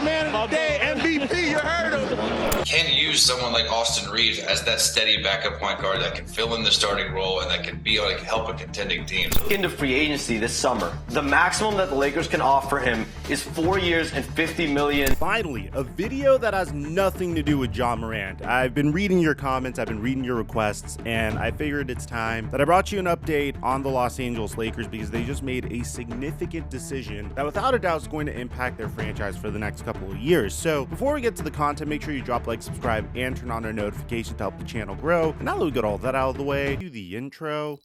man of the day, MVP, you heard him. Can use someone like Austin Reeves as that steady backup point guard that can fill in the starting role and that can be like help a contending team. Into free agency this summer, the maximum that the Lakers can offer him is 4 years and $50 million. Finally, a video that has nothing to do with John Morant. I've been reading your comments, I've been reading your requests, and I figured it's time that I brought you an update on the Los Angeles Lakers because they just made a significant decision that without a doubt is going to impact their franchise for the next couple of years. So before we get to the content, make sure you drop a like, subscribe, and turn on our notifications to help the channel grow. And now that we got all that out of the way, do the intro.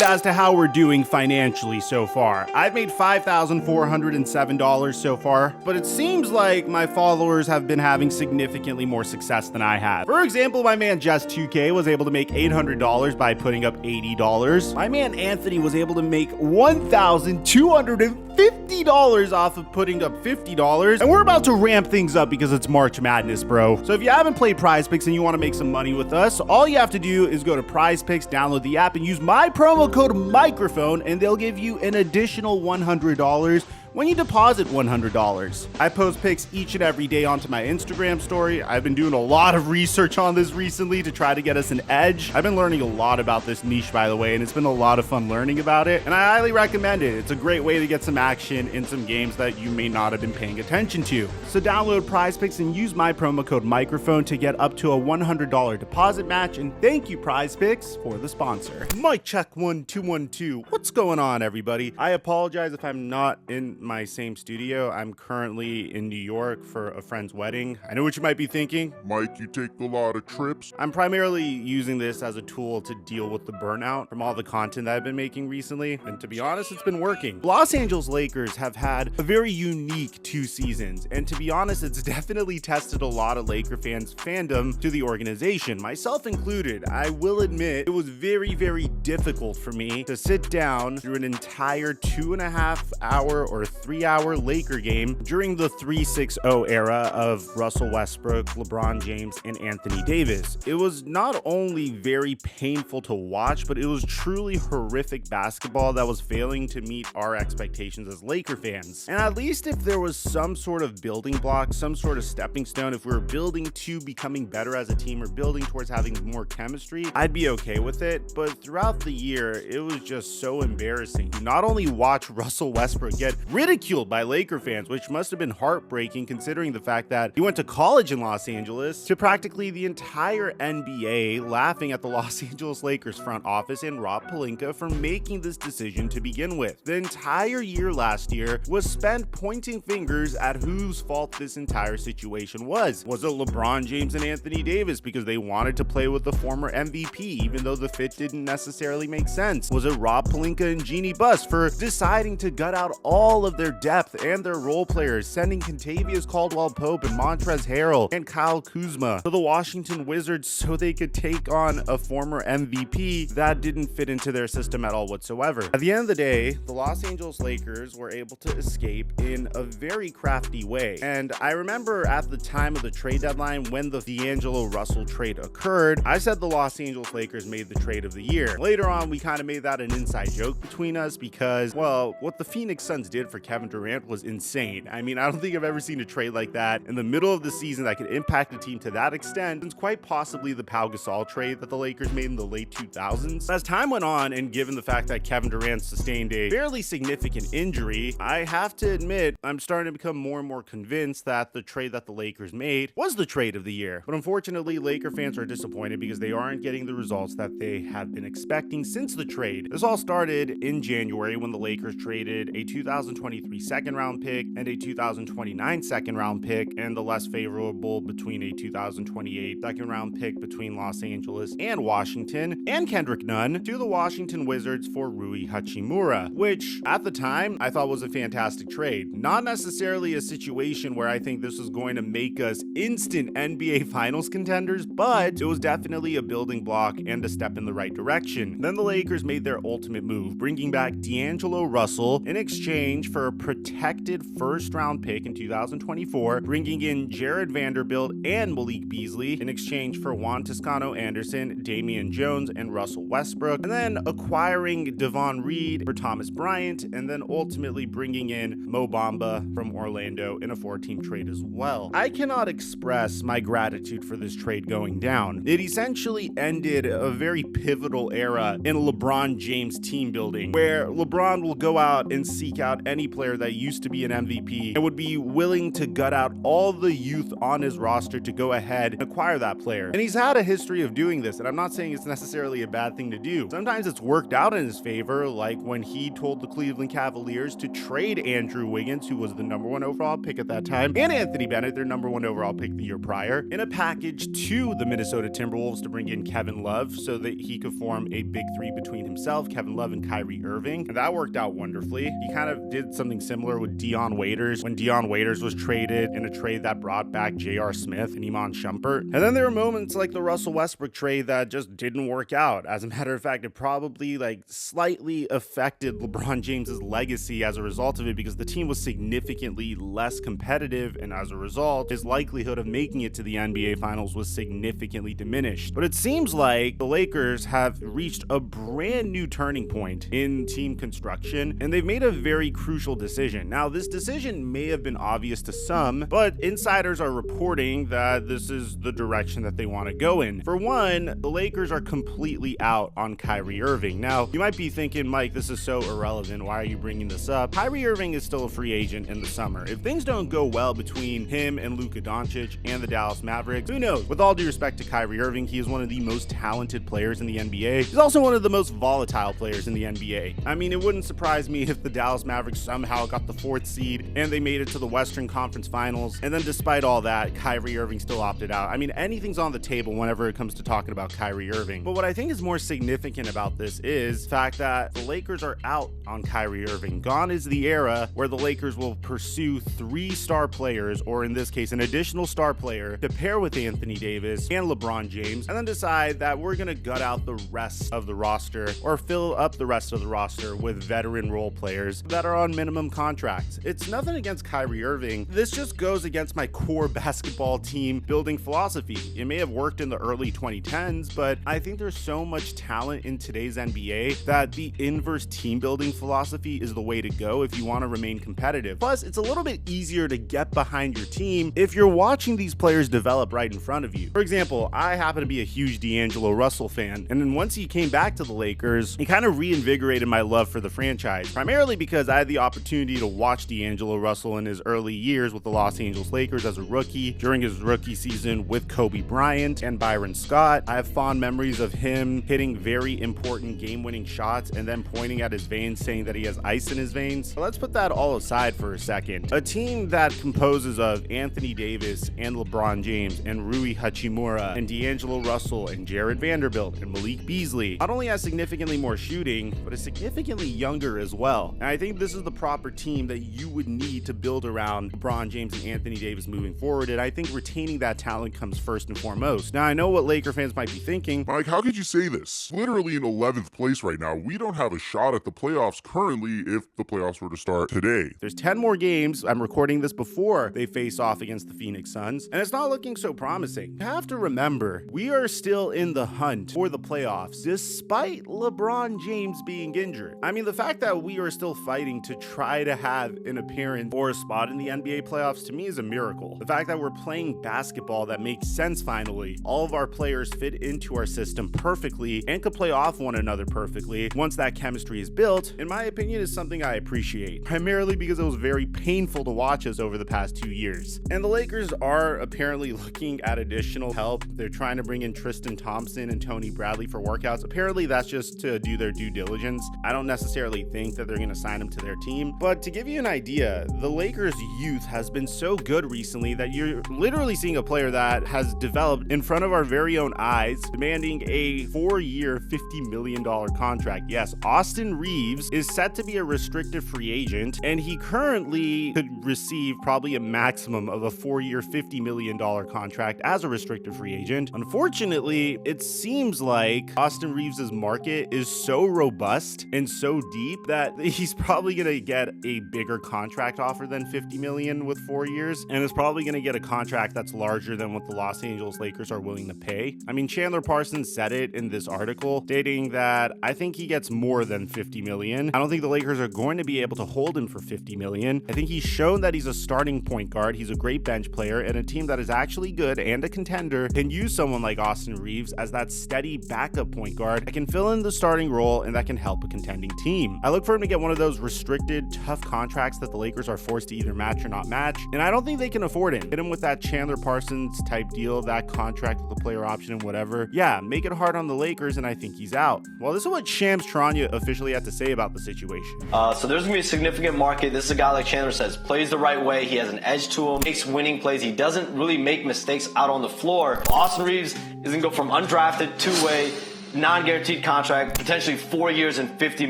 As to how we're doing financially so far. I've made $5,407 so far, but it seems like my followers have been having significantly more success than I have. For example, my man Just2K was able to make $800 by putting up $80. My man Anthony was able to make $1,250 off of putting up $50. And we're about to ramp things up because it's March Madness, bro. So if you haven't played Prize Picks and you want to make some money with us, all you have to do is go to Prize Picks, download the app, and use my promo code microphone, and they'll give you an additional $100 when you deposit $100. I post pics each and every day onto my Instagram story. I've been doing a lot of research on this recently to try to get us an edge. I've been learning a lot about this niche, by the way, and it's been a lot of fun learning about it, and I highly recommend it. It's a great way to get some action in some games that you may not have been paying attention to. So download Prize Picks and use my promo code microphone to get up to a $100 deposit match, and thank you, Prize Picks, for the sponsor. Mic check 1 2 1 2. What's going on, everybody? I apologize if I'm not in my same studio. I'm currently in New York for a friend's wedding. I know what you might be thinking. Mike, you take a lot of trips. I'm primarily using this as a tool to deal with the burnout from all the content that I've been making recently, and to be honest, it's been working. Los Angeles Lakers have had a very unique 2 seasons, and to be honest, it's definitely tested a lot of Laker fans' fandom to the organization, myself included. I will admit it was very, very difficult for me to sit down through an entire 2.5 hour or 3-hour Laker game during the 3-6-0 era of Russell Westbrook, LeBron James, and Anthony Davis. It was not only very painful to watch, but it was truly horrific basketball that was failing to meet our expectations as Laker fans. And at least if there was some sort of building block, some sort of stepping stone, if we were building to becoming better as a team or building towards having more chemistry, I'd be okay with it. But throughout the year, it was just so embarrassing to not only watch Russell Westbrook get ridiculed by Laker fans, which must have been heartbreaking considering the fact that he went to college in Los Angeles, to practically the entire NBA laughing at the Los Angeles Lakers front office and Rob Pelinka for making this decision to begin with. The entire year last year was spent pointing fingers at whose fault this entire situation was. Was it LeBron James and Anthony Davis because they wanted to play with the former MVP even though the fit didn't necessarily make sense? Was it Rob Pelinka and Jeannie Buss for deciding to gut out all of their depth and their role players, sending Kentavious Caldwell-Pope and Montrezl Harrell and Kyle Kuzma to the Washington Wizards so they could take on a former MVP that didn't fit into their system at all whatsoever? At the end of the day, the Los Angeles Lakers were able to escape in a very crafty way. And I remember at the time of the trade deadline when the D'Angelo Russell trade occurred, I said the Los Angeles Lakers made the trade of the year. Later on, we kind of made that an inside joke between us because, well, what the Phoenix Suns did for Kevin Durant was insane. I mean, I don't think I've ever seen a trade like that in the middle of the season that could impact the team to that extent. It's quite possibly the Pau Gasol trade that the Lakers made in the late 2000s. As time went on, and given the fact that Kevin Durant sustained a fairly significant injury, I have to admit I'm starting to become more and more convinced that the trade that the Lakers made was the trade of the year. But unfortunately, Laker fans are disappointed because they aren't getting the results that they had been expecting since the trade. This all started in January when the Lakers traded a 2012 2023 second round pick and a 2029 second round pick, and the less favorable between a 2028 second round pick between Los Angeles and Washington, and Kendrick Nunn to the Washington Wizards for Rui Hachimura, which at the time I thought was a fantastic trade. Not necessarily a situation where I think this was going to make us instant NBA Finals contenders, but it was definitely a building block and a step in the right direction. Then the Lakers made their ultimate move, bringing back D'Angelo Russell in exchange for a protected first round pick in 2024, bringing in Jared Vanderbilt and Malik Beasley in exchange for Juan Toscano Anderson, Damian Jones, and Russell Westbrook, and then acquiring Devon Reed for Thomas Bryant, and then ultimately bringing in Mo Bamba from Orlando in a 4-team trade as well. I cannot express my gratitude for this trade going down. It essentially ended a very pivotal era in LeBron James team building, where LeBron will go out and seek out any player that used to be an MVP and would be willing to gut out all the youth on his roster to go ahead and acquire that player. And he's had a history of doing this, and I'm not saying it's necessarily a bad thing to do. Sometimes it's worked out in his favor, like when he told the Cleveland Cavaliers to trade Andrew Wiggins, who was the #1 overall pick at that time, and Anthony Bennett, their #1 overall pick the year prior, in a package to the Minnesota Timberwolves to bring in Kevin Love so that he could form a big three between himself, Kevin Love, and Kyrie Irving. And that worked out wonderfully. He kind of did something similar with Dion Waiters when Dion Waiters was traded in a trade that brought back J.R. Smith and Iman Shumpert. And then there were moments like the Russell Westbrook trade that just didn't work out. As a matter of fact, it probably slightly affected LeBron James's legacy as a result of it, because the team was significantly less competitive, and as a result, his likelihood of making it to the NBA Finals was significantly diminished. But it seems like the Lakers have reached a brand new turning point in team construction, and they've made a very crucial decision. Now, this decision may have been obvious to some, but insiders are reporting that this is the direction that they want to go in. For one, the Lakers are completely out on Kyrie Irving. Now, you might be thinking, Mike, this is so irrelevant. Why are you bringing this up? Kyrie Irving is still a free agent in the summer. If things don't go well between him and Luka Doncic and the Dallas Mavericks, who knows? With all due respect to Kyrie Irving, he is one of the most talented players in the NBA. He's also one of the most volatile players in the NBA. I mean, it wouldn't surprise me if the Dallas Mavericks somehow got the 4th seed and they made it to the Western Conference Finals, and then despite all that, Kyrie Irving still opted out. I mean, anything's on the table whenever it comes to talking about Kyrie Irving. But what I think is more significant about this is the fact that the Lakers are out on Kyrie Irving. Gone is the era where the Lakers will pursue 3 star players, or in this case, an additional star player to pair with Anthony Davis and LeBron James, and then decide that we're going to gut out the rest of the roster or fill up the rest of the roster with veteran role players that are on minimum contracts. It's nothing against Kyrie Irving. This just goes against my core basketball team building philosophy. It may have worked in the early 2010s, but I think there's so much talent in today's NBA that the inverse team building philosophy is the way to go if you want to remain competitive. Plus, it's a little bit easier to get behind your team if you're watching these players develop right in front of you. For example, I happen to be a huge D'Angelo Russell fan, and then once he came back to the Lakers, he kind of reinvigorated my love for the franchise, primarily because I had the opportunity to watch D'Angelo Russell in his early years with the Los Angeles Lakers as a rookie, during his rookie season with Kobe Bryant and Byron Scott. I have fond memories of him hitting very important game-winning shots and then pointing at his veins saying that he has ice in his veins. But let's put that all aside for a second. A team that composes of Anthony Davis and LeBron James and Rui Hachimura and D'Angelo Russell and Jared Vanderbilt and Malik Beasley not only has significantly more shooting, but is significantly younger as well. And I think this is the proper team that you would need to build around LeBron James and Anthony Davis moving forward, and I think retaining that talent comes first and foremost. Now, I know what Laker fans might be thinking. Mike, how could you say this? Literally in 11th place right now. We don't have a shot at the playoffs currently if the playoffs were to start today. There's 10 more games. I'm recording this before they face off against the Phoenix Suns, and it's not looking so promising. You have to remember, we are still in the hunt for the playoffs, despite LeBron James being injured. I mean, the fact that we are still fighting to try to have an appearance or a spot in the NBA playoffs, to me, is a miracle. The fact that we're playing basketball that makes sense finally, all of our players fit into our system perfectly and could play off one another perfectly once that chemistry is built, in my opinion, is something I appreciate, primarily because it was very painful to watch us over the past 2 years. And the Lakers are apparently looking at additional help. They're trying to bring in Tristan Thompson and Tony Bradley for workouts. Apparently that's just to do their due diligence. I don't necessarily think that they're going to sign them to their team. team. But to give you an idea, the Lakers' youth has been so good recently that you're literally seeing a player that has developed in front of our very own eyes, demanding a 4-year, $50 million contract. Yes, Austin Reeves is set to be a restricted free agent, and he currently could receive probably a maximum of a 4-year, $50 million contract as a restricted free agent. Unfortunately, it seems like Austin Reeves' market is so robust and so deep that he's probably going to get a bigger contract offer than $50 million with 4 years, and is probably going to get a contract that's larger than what the Los Angeles Lakers are willing to pay. I mean, Chandler Parsons said it in this article, stating that I think he gets more than $50 million. I don't think the Lakers are going to be able to hold him for $50 million. I think he's shown that he's a starting point guard. He's a great bench player, and a team that is actually good and a contender can use someone like Austin Reeves as that steady backup point guard that can fill in the starting role and that can help a contending team. I look for him to get one of those restricted, tough contracts that the Lakers are forced to either match or not match, and I don't think they can afford him. Hit him with that Chandler Parsons type deal, that contract with a player option and whatever. Yeah, make it hard on the Lakers, and I think he's out. Well, this is what Shams Charania officially had to say about the situation. So there's gonna be a significant market. This is a guy, like Chandler says, plays the right way. He has an edge to him, makes winning plays. He doesn't really make mistakes out on the floor. Austin Reeves is gonna go from undrafted, two-way, non-guaranteed contract, potentially 4 years and $50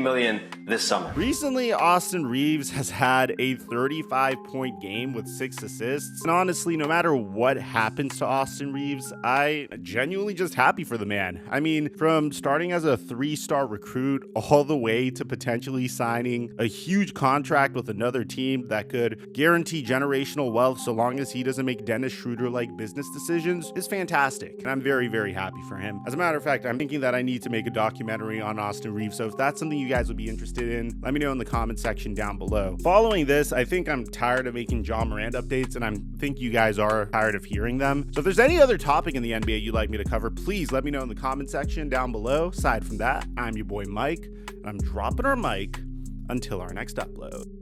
million this summer. Recently, Austin Reeves has had a 35-point game with 6 assists. And honestly, no matter what happens to Austin Reeves, I genuinely just happy for the man. I mean, from starting as a 3-star recruit all the way to potentially signing a huge contract with another team that could guarantee generational wealth so long as he doesn't make Dennis Schroeder-like business decisions is fantastic. And I'm very, very happy for him. As a matter of fact, I'm thinking that I need to make a documentary on Austin Reeves. So if that's something you guys would be interested in, let me know in the comment section down below. Following this, I think I'm tired of making John Morant updates, and I think you guys are tired of hearing them. So if there's any other topic in the NBA you'd like me to cover, please let me know in the comment section down below. Aside from that, I'm your boy Mike, and I'm dropping our mic until our next upload.